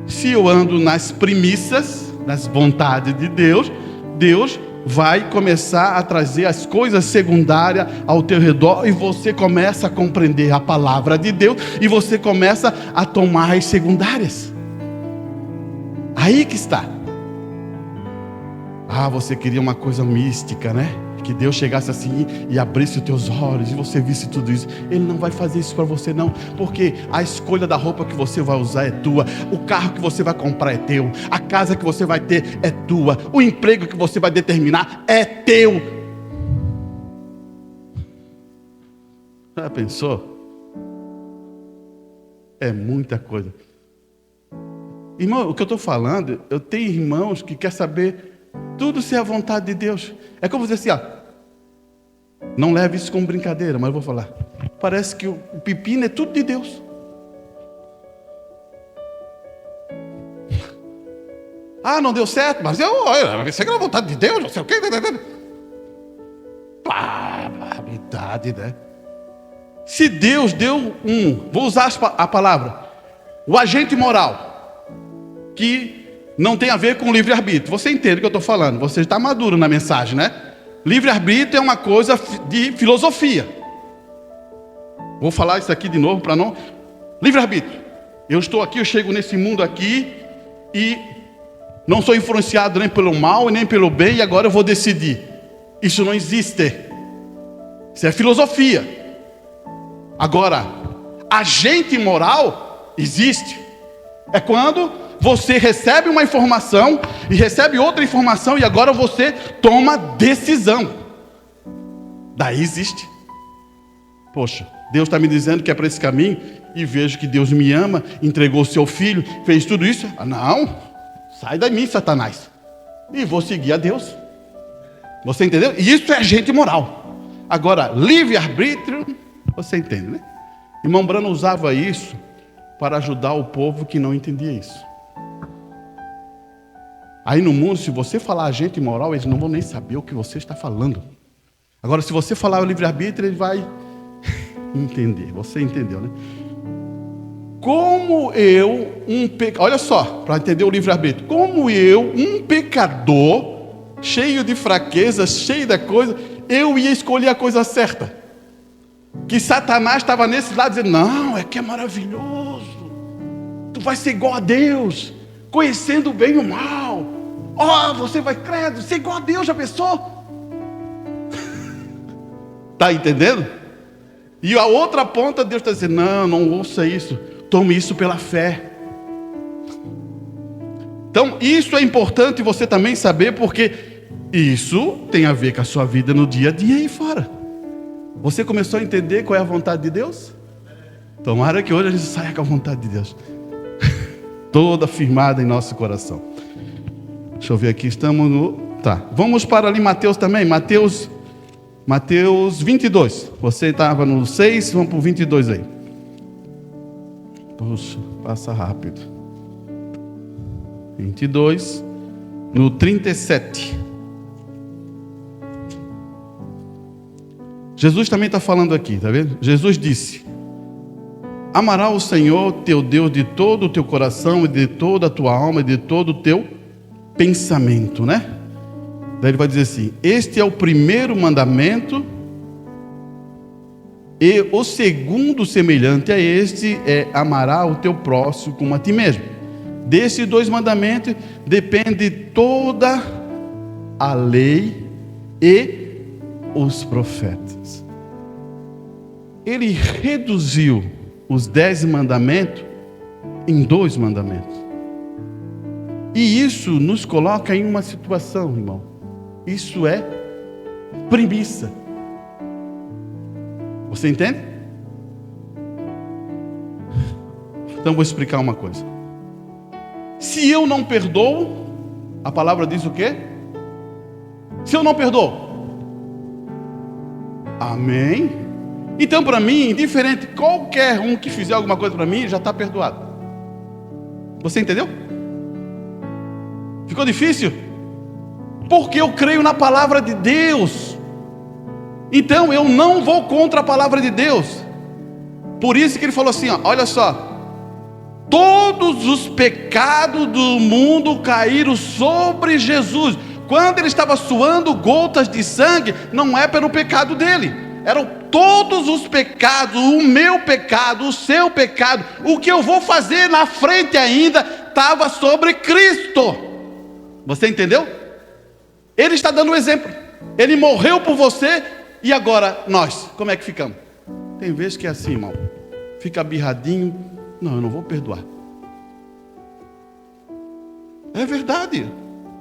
Se eu ando nas premissas, nas vontades de Deus, Deus vai começar a trazer as coisas secundárias ao teu redor, e você começa a compreender a palavra de Deus, e você começa a tomar as secundárias. Aí que está. Você queria uma coisa mística, né? Que Deus chegasse assim e abrisse os teus olhos e você visse tudo isso. Ele não vai fazer isso para você não, porque a escolha da roupa que você vai usar é tua, o carro que você vai comprar é teu, a casa que você vai ter é tua, o emprego que você vai determinar é teu. Já pensou? É muita coisa. Irmão, o que eu estou falando, eu tenho irmãos que querem saber tudo se é a vontade de Deus. É como dizer assim, não leve isso como brincadeira, mas eu vou falar. Parece que o pepino é tudo de Deus. Não deu certo, mas isso é a vontade de Deus, não sei o quê. Verdade, né? Se Deus deu vou usar a palavra, o agente moral, que não tem a ver com livre-arbítrio. Você entende o que eu estou falando? Você está maduro na mensagem, né? Livre-arbítrio é uma coisa de filosofia. Vou falar isso aqui de novo para não... Livre-arbítrio. Eu estou aqui, eu chego nesse mundo aqui e não sou influenciado nem pelo mal e nem pelo bem, e agora eu vou decidir. Isso não existe. Isso é filosofia. Agora, agente moral existe. É quando você recebe uma informação e recebe outra informação, e agora você toma decisão. Daí existe. Poxa, Deus está me dizendo que é para esse caminho, e vejo que Deus me ama, entregou o seu filho, fez tudo isso. Não, sai de mim, Satanás. E vou seguir a Deus. Você entendeu? E isso é gente moral. Agora, livre-arbítrio, você entende, né? Irmão Branham usava isso para ajudar o povo que não entendia isso. Aí no mundo, se você falar agente moral, eles não vão nem saber o que você está falando. Agora, se você falar o livre-arbítrio, ele vai entender. Você entendeu, né? Como eu, olha só, para entender o livre-arbítrio. Como eu, um pecador, cheio de fraquezas, cheio da coisa, eu ia escolher a coisa certa. Que Satanás estava nesse lado dizendo, não, é que é maravilhoso. Tu vai ser igual a Deus, conhecendo o bem e o mal. Você vai, credo, ser igual a Deus, já pensou? Está entendendo? E a outra ponta, Deus está dizendo, não ouça isso, tome isso pela fé. Então, isso é importante você também saber, porque isso tem a ver com a sua vida no dia a dia aí fora. Você começou a entender qual é a vontade de Deus? Tomara que hoje a gente saia com a vontade de Deus toda firmada em nosso coração. Deixa eu ver aqui, estamos no... Tá, vamos para ali Mateus também, Mateus 22. Você estava no 6, vamos para o 22 aí. Poxa, passa rápido. 22, no 37. Jesus também está falando aqui, está vendo? Jesus disse, amarás o Senhor teu Deus de todo o teu coração, e de toda a tua alma, e de todo o teu pensamento, né? Daí ele vai dizer assim, este é o primeiro mandamento, e o segundo semelhante a este é amarás o teu próximo como a ti mesmo. Desses dois mandamentos depende toda a lei e os profetas. Ele reduziu os 10 mandamentos em 2 mandamentos. E isso nos coloca em uma situação, irmão. Isso é premissa. Você entende? Então vou explicar uma coisa. Se eu não perdoo, a palavra diz o quê? Se eu não perdoo, amém? Então para mim, indiferente, qualquer um que fizer alguma coisa para mim, já está perdoado. Você entendeu? Ficou difícil? Porque eu creio na palavra de Deus. Então eu não vou contra a palavra de Deus. Por isso que ele falou assim, olha só, todos os pecados do mundo caíram sobre Jesus. Quando ele estava suando gotas de sangue, não é pelo pecado dele, eram todos os pecados, o meu pecado, o seu pecado, o que eu vou fazer na frente ainda, estava sobre Cristo. Você entendeu? Ele está dando um exemplo, ele morreu por você, e agora nós, como é que ficamos? Tem vezes que é assim, irmão, fica birradinho, não, eu não vou perdoar. É verdade.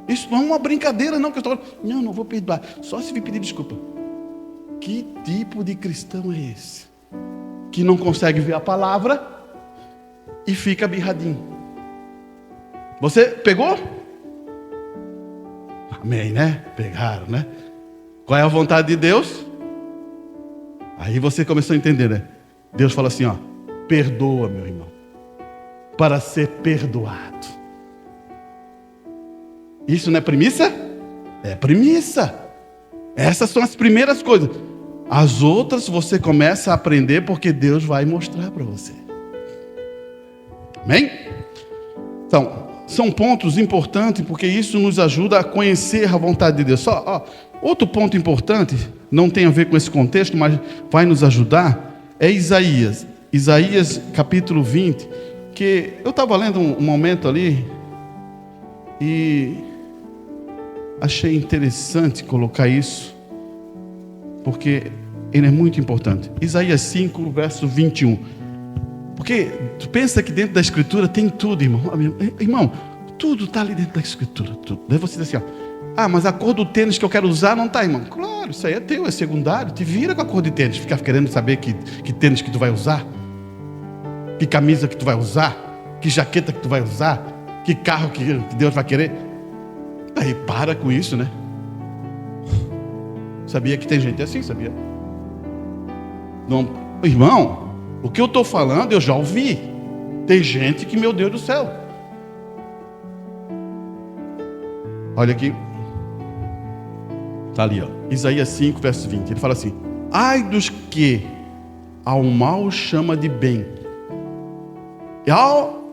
Isso não é uma brincadeira, não, que eu estou... Não vou perdoar, só se vir pedir desculpa. Que tipo de cristão é esse? Que não consegue ver a palavra e fica birradinho. Você pegou? Amém, né? Pegaram, né? Qual é a vontade de Deus? Aí você começou a entender, né? Deus fala assim, perdoa, meu irmão, para ser perdoado. Isso não é premissa? É premissa. Essas são as primeiras coisas. As outras você começa a aprender porque Deus vai mostrar para você. Amém? Então, são pontos importantes porque isso nos ajuda a conhecer a vontade de Deus. Outro ponto importante, não tem a ver com esse contexto, mas vai nos ajudar, é Isaías. Isaías capítulo 20, que eu estava lendo um momento ali e achei interessante colocar isso, porque ele é muito importante. Isaías 5, verso 21. Porque tu pensa que dentro da Escritura tem tudo, irmão. Irmão, tudo está ali dentro da Escritura. Tudo. Daí você diz assim, mas a cor do tênis que eu quero usar não está, irmão. Claro, isso aí é teu, é secundário. Te vira com a cor de tênis. Fica querendo saber que tênis que tu vai usar. que camisa que tu vai usar, que jaqueta que tu vai usar, que carro que Deus vai querer. Aí para com isso, né? Sabia que tem gente assim, sabia? Não, irmão, o que eu estou falando eu já ouvi. Tem gente que, meu Deus do céu. Olha aqui. Está ali, ó. Isaías 5, verso 20. Ele fala assim: ai dos que ao mal chama de bem,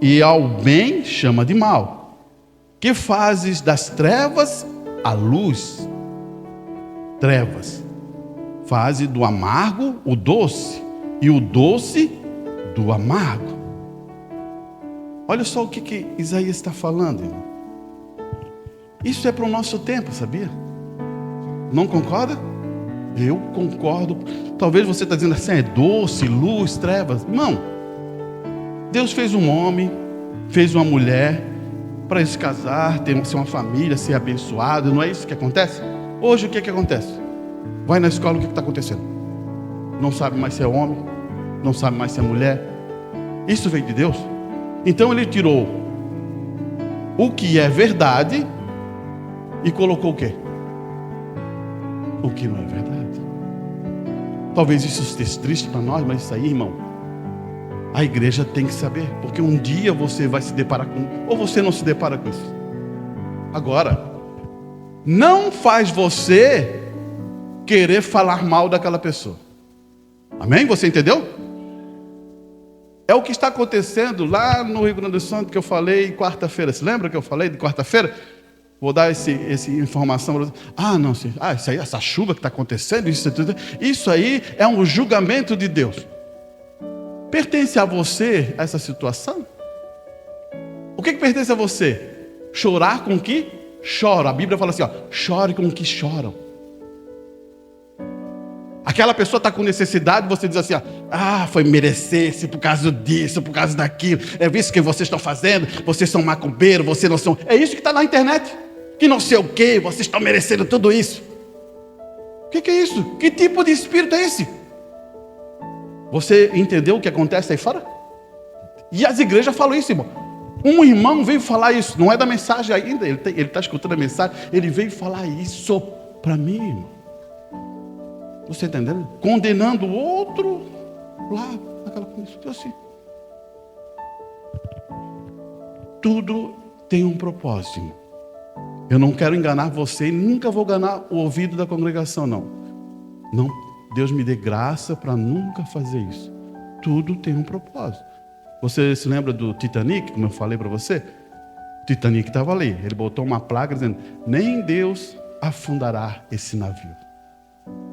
e ao bem chama de mal, que fazes das trevas a luz. Trevas. Faze do amargo o doce, e o doce do amargo. Olha só o que Isaías está falando, irmão. Isso é para o nosso tempo, sabia? Não concorda? Eu concordo. Talvez você está dizendo assim: é doce, luz, trevas. Não. Deus fez um homem, fez uma mulher, para eles se casar, ter uma família, ser abençoado. Não é isso que acontece? Hoje o que acontece? Vai na escola, o que está acontecendo? Não sabe mais se é homem, não sabe mais se é mulher. Isso veio de Deus. Então ele tirou o que é verdade e colocou o quê? O que não é verdade. Talvez isso esteja triste para nós, mas isso aí, irmão, a igreja tem que saber, porque um dia você vai se deparar com, ou você não se depara com isso. Agora, não faz você querer falar mal daquela pessoa. Amém? Você entendeu? É o que está acontecendo lá no Rio Grande do Sul, que eu falei quarta-feira. Você lembra que eu falei de quarta-feira? Vou dar essa informação. Ah, não, isso aí, essa chuva que está acontecendo, isso aí é um julgamento de Deus. Pertence a você essa situação? O que pertence a você? Chorar com que chora. A Bíblia fala assim, ó, chore com que choram. Aquela pessoa está com necessidade, você diz assim, ó, foi merecer-se por causa disso, por causa daquilo. É isso que vocês estão fazendo, vocês são macumbeiros, vocês não são. É isso que está na internet. Que não sei o que, vocês estão merecendo tudo isso. O que é isso? Que tipo de espírito é esse? Você entendeu o que acontece aí fora? E as igrejas falam isso, irmão. Um irmão veio falar isso, não é da mensagem ainda, ele está escutando a mensagem, ele veio falar isso para mim, irmão. Você está entendendo? Condenando o outro lá, naquela condição assim. Tudo tem um propósito, irmão. Eu não quero enganar você e nunca vou enganar o ouvido da congregação, não. Não, Deus me dê graça para nunca fazer isso. Tudo tem um propósito. Você se lembra do Titanic, como eu falei para você? O Titanic estava ali. Ele botou uma placa dizendo: nem Deus afundará esse navio.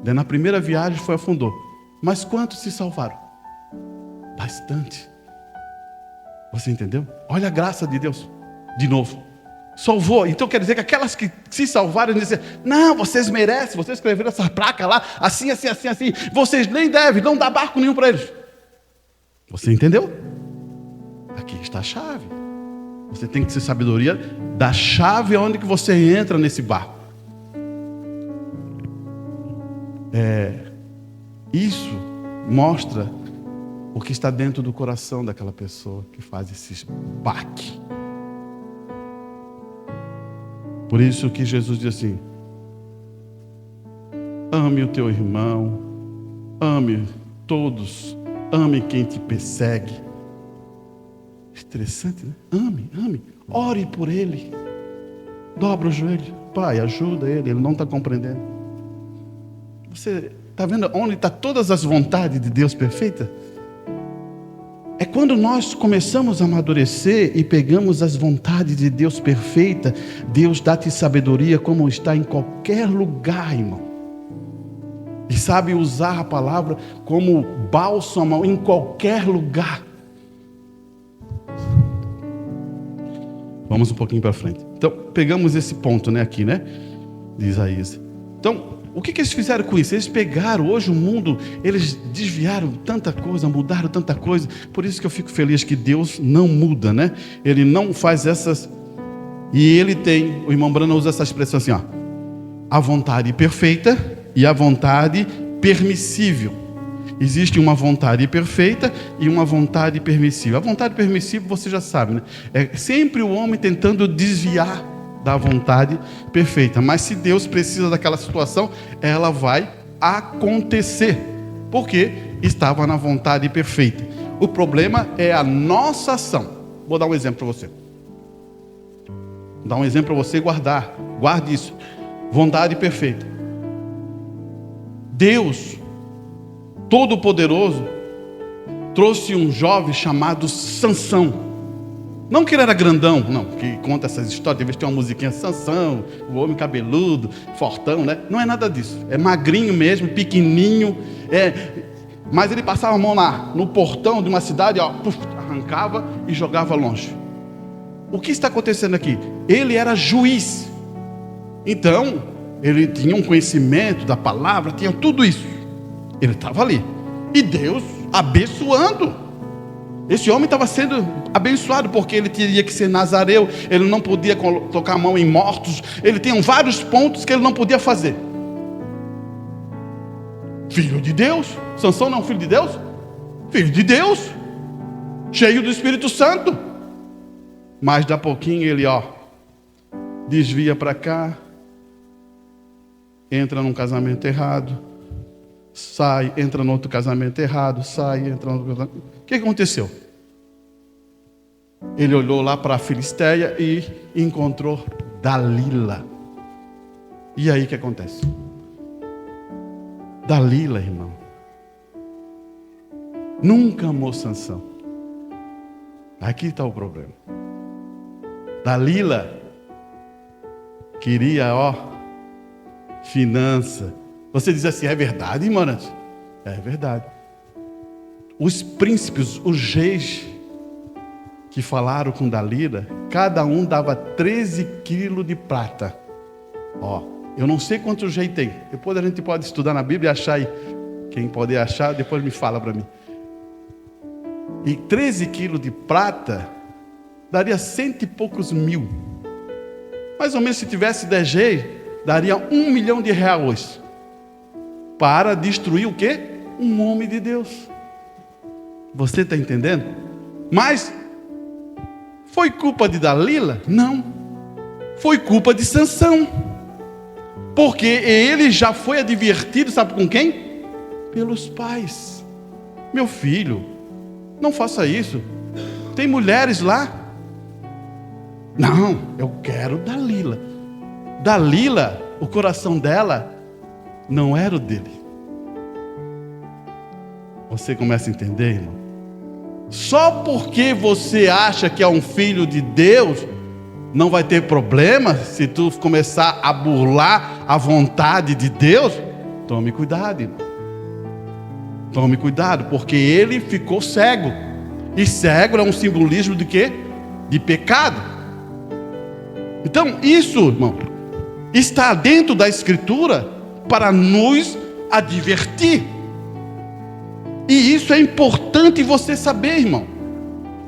Daí, na primeira viagem afundou. Mas quantos se salvaram? Bastante. Você entendeu? Olha a graça de Deus. De novo. Salvou. Então quer dizer que aquelas que se salvaram dizem: não, vocês merecem, vocês escreveram essa placa lá, assim, assim, assim, assim. Vocês nem devem, não dá barco nenhum para eles. Você entendeu? Aqui está a chave. Você tem que ter sabedoria da chave onde que você entra nesse barco. Isso mostra o que está dentro do coração daquela pessoa que faz esse baque. Por isso que Jesus diz assim: ame o teu irmão, ame todos, ame quem te persegue. Interessante, né? Ame, ore por ele, dobra o joelho. Pai, ajuda ele não está compreendendo. Você está vendo onde está todas as vontades de Deus perfeitas? É quando nós começamos a amadurecer e pegamos as vontades de Deus perfeita. Deus dá-te sabedoria como está em qualquer lugar, irmão. E sabe usar a palavra como bálsamo em qualquer lugar. Vamos um pouquinho para frente. Então, pegamos esse ponto, né, aqui, né, de Isaías. Então, o que eles fizeram com isso? Eles pegaram hoje o mundo, eles desviaram tanta coisa, mudaram tanta coisa. Por isso que eu fico feliz que Deus não muda, né? Ele não faz essas. E ele tem, o irmão Brana usa essa expressão assim, ó: a vontade perfeita e a vontade permissível. Existe uma vontade perfeita e uma vontade permissiva. A vontade permissiva, você já sabe, né? É sempre o homem tentando desviar da vontade perfeita. Mas se Deus precisa daquela situação, ela vai acontecer, porque estava na vontade perfeita. O problema é a nossa ação. Vou dar um exemplo para você. Vou dar um exemplo para você guardar. Guarde isso. Vontade perfeita. Deus Todo-Poderoso trouxe um jovem chamado Sansão. Não que ele era grandão, não, que conta essas histórias, de vez tem uma musiquinha, Sansão, o homem cabeludo, fortão, né? Não é nada disso, é magrinho mesmo, pequenininho, mas ele passava a mão no portão de uma cidade, ó, arrancava e jogava longe. O que está acontecendo aqui? Ele era juiz, então ele tinha um conhecimento da palavra, tinha tudo isso. Ele estava ali, e Deus abençoando. Esse homem estava sendo abençoado, porque ele teria que ser nazareu, ele não podia colocar a mão em mortos, ele tinha vários pontos que ele não podia fazer. Filho de Deus, Sansão não é um filho de Deus? Filho de Deus, cheio do Espírito Santo. Mas daqui a pouquinho ele, desvia para cá, entra num casamento errado, sai, entra no outro casamento errado, sai, entra no outro casamento. O que aconteceu? Ele olhou lá para a Filisteia e encontrou Dalila. E aí o que acontece? Dalila, irmão, nunca amou Sansão. Aqui está o problema. Dalila queria, finança. Você diz assim, é verdade, irmã? É verdade. Os príncipes, os reis que falaram com Dalila, cada um dava 13 quilos de prata. Eu não sei quantos reis tem. Depois a gente pode estudar na Bíblia e achar aí. Quem pode achar, depois me fala para mim. E 13 quilos de prata daria 100 e poucos mil. Mais ou menos, se tivesse 10 reis, daria R$1 milhão para destruir o quê? Um homem de Deus. Você está entendendo? Mas foi culpa de Dalila? Não. Foi culpa de Sansão. Porque ele já foi advertido, sabe com quem? Pelos pais. Meu filho, não faça isso. Tem mulheres lá. Não, eu quero Dalila. Dalila, o coração dela não era o dele. Você começa a entender, irmão? Só porque você acha que é um filho de Deus, não vai ter problema se tu começar a burlar a vontade de Deus. Tome cuidado, irmão. Tome cuidado, porque ele ficou cego. E cego é um simbolismo de quê? De pecado. Então isso, irmão, está dentro da Escritura para nos advertir. E isso é importante você saber, irmão.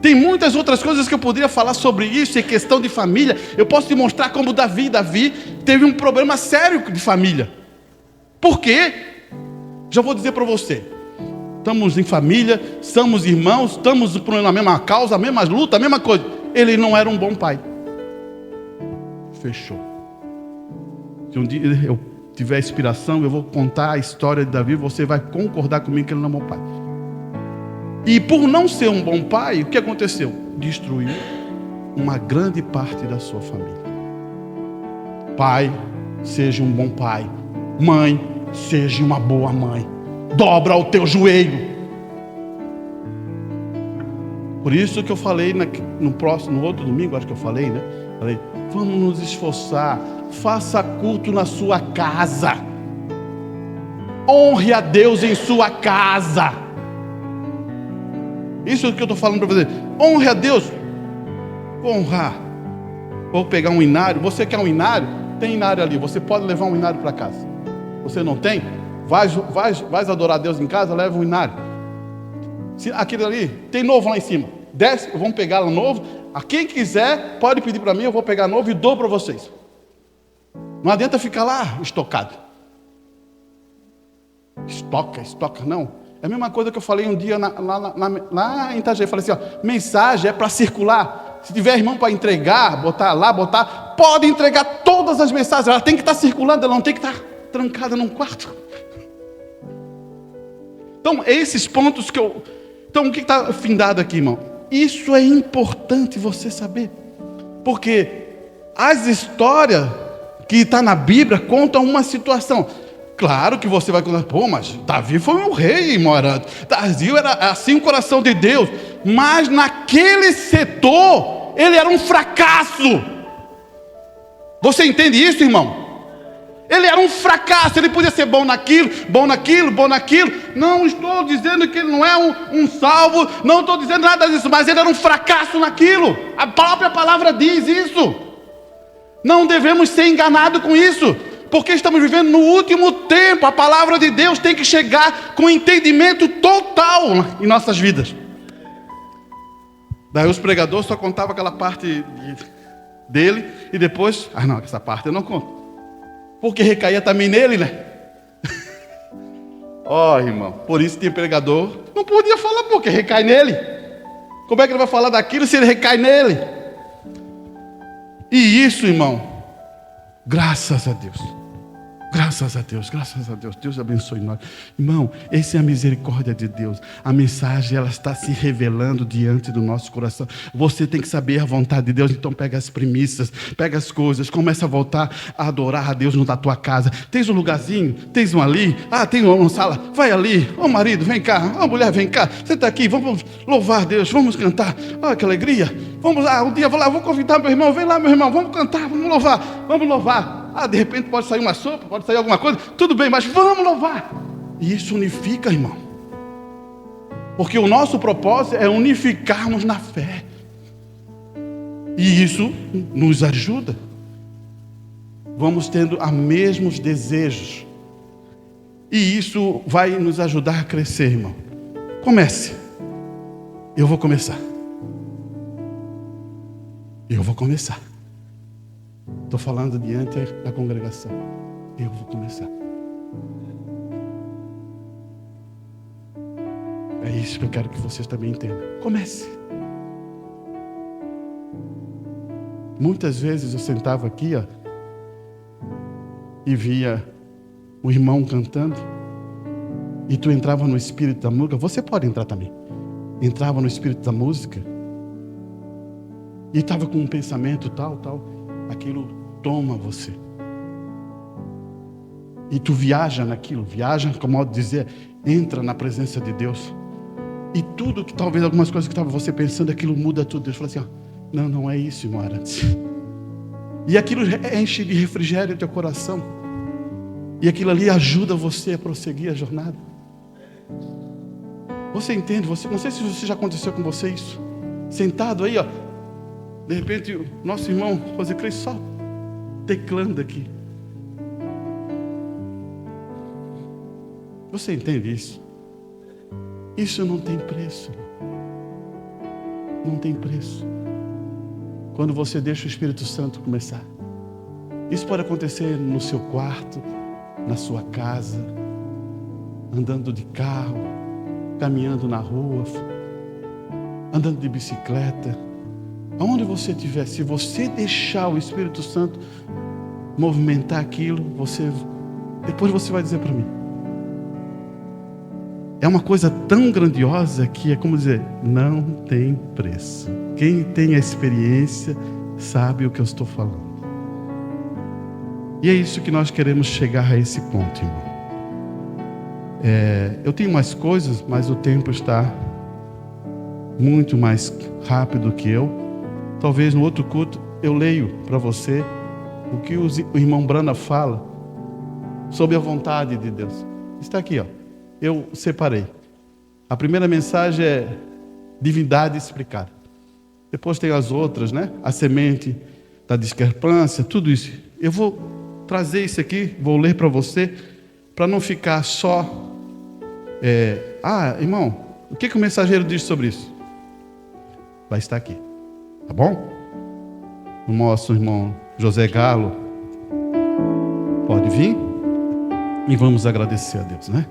Tem muitas outras coisas que eu poderia falar sobre isso, em questão de família. Eu posso te mostrar como Davi teve um problema sério de família. Por quê? Já vou dizer para você. Estamos em família, somos irmãos, estamos na mesma causa, a mesma luta, a mesma coisa. Ele não era um bom pai. Fechou. Se um dia eu tiver inspiração, eu vou contar a história de Davi, você vai concordar comigo que ele não é um bom pai. E por não ser um bom pai, o que aconteceu? Destruiu uma grande parte da sua família. Pai, seja um bom pai. Mãe, seja uma boa mãe. Dobra o teu joelho. Por isso que eu falei no outro domingo, acho que eu falei, né? Falei, vamos nos esforçar. Faça culto na sua casa. Honre a Deus em sua casa. Isso é o que eu estou falando para você. Honre a Deus. Vou honrar. Vou pegar um inário. Você quer um inário? Tem inário ali. Você pode levar um inário para casa. Você não tem? Vai adorar a Deus em casa, leva um inário. Se aquele ali, tem novo lá em cima. Desce, vamos pegar lá novo. A quem quiser, pode pedir para mim, eu vou pegar novo e dou para vocês. Não adianta ficar lá estocado. Estoca, não. É a mesma coisa que eu falei um dia lá em Itajaí. Eu falei assim, ó, mensagem é para circular. Se tiver irmão para entregar, pode entregar todas as mensagens. Ela tem que estar circulando, ela não tem que estar trancada num quarto. Então, esses pontos que eu... Então, o que está findado aqui, irmão? Isso é importante você saber. Porque as histórias que estão na Bíblia contam uma situação. Claro que você vai contar, pô, mas Davi foi um rei, morando. Davi era assim o coração de Deus. Mas naquele setor, ele era um fracasso. Você entende isso, irmão? Ele era um fracasso, ele podia ser bom naquilo. Não estou dizendo que ele não é um salvo, não estou dizendo nada disso, mas ele era um fracasso naquilo. A própria palavra diz isso. Não devemos ser enganados com isso, porque estamos vivendo no último tempo. A palavra de Deus tem que chegar com entendimento total em nossas vidas. Daí os pregadores só contavam aquela parte dele, e depois, não, essa parte eu não conto. Porque recaía também nele, né? Irmão, por isso tem pregador, não podia falar porque recai nele. Como é que ele vai falar daquilo se ele recai nele? E isso, irmão, graças a Deus. Graças a Deus, Deus abençoe nós. Irmão, essa é a misericórdia de Deus. A mensagem, ela está se revelando diante do nosso coração. Você tem que saber a vontade de Deus, então pega as premissas, pega as coisas, começa a voltar a adorar a Deus na tua casa. Tens um lugarzinho, tens um ali, tem uma sala, vai ali. Marido, vem cá, mulher, vem cá, senta aqui, vamos louvar a Deus, vamos cantar. Que alegria, vamos lá, um dia vou lá, vou convidar meu irmão, vem lá meu irmão, vamos cantar, vamos louvar. De repente pode sair uma sopa, pode sair alguma coisa, tudo bem, mas vamos louvar. E isso unifica, irmão. Porque o nosso propósito é unificarmos na fé. E isso nos ajuda. Vamos tendo os mesmos desejos. E isso vai nos ajudar a crescer, irmão. Comece. Eu vou começar. Estou falando diante da congregação. Eu vou começar. É isso que eu quero que vocês também entendam. Comece. Muitas vezes eu sentava aqui, e via o irmão cantando, e tu entrava no espírito da música. Você pode entrar também. Entrava no espírito da música, e estava com um pensamento tal. Aquilo toma você. E tu viaja naquilo, como modo de dizer, entra na presença de Deus. E tudo que talvez algumas coisas que estava você pensando, aquilo muda tudo. Deus fala assim, não é isso, irmão Arantes. E aquilo enche de refrigério teu coração. E aquilo ali ajuda você a prosseguir a jornada. Você entende? Não sei se isso já aconteceu com você isso. Sentado aí, de repente, o nosso irmão José Cristo só teclando aqui. Você entende isso? Isso não tem preço. Não tem preço. Quando você deixa o Espírito Santo começar. Isso pode acontecer no seu quarto, na sua casa, andando de carro, caminhando na rua, andando de bicicleta. Aonde você estiver, se você deixar o Espírito Santo movimentar aquilo, depois você vai dizer para mim. É uma coisa tão grandiosa que é como dizer, não tem preço. Quem tem a experiência sabe o que eu estou falando. E é isso que nós queremos chegar a esse ponto, irmão. Eu tenho mais coisas, mas o tempo está muito mais rápido que eu. Talvez no outro culto eu leio para você o que o irmão Brana fala sobre a vontade de Deus. Está aqui, eu separei. A primeira mensagem é divindade explicada. Depois tem as outras, né? A semente da discrepância, tudo isso. Eu vou trazer isso aqui, vou ler para você, para não ficar só... irmão, o que o mensageiro diz sobre isso? Vai estar aqui. Tá bom? O nosso irmão José Galo pode vir e vamos agradecer a Deus, né?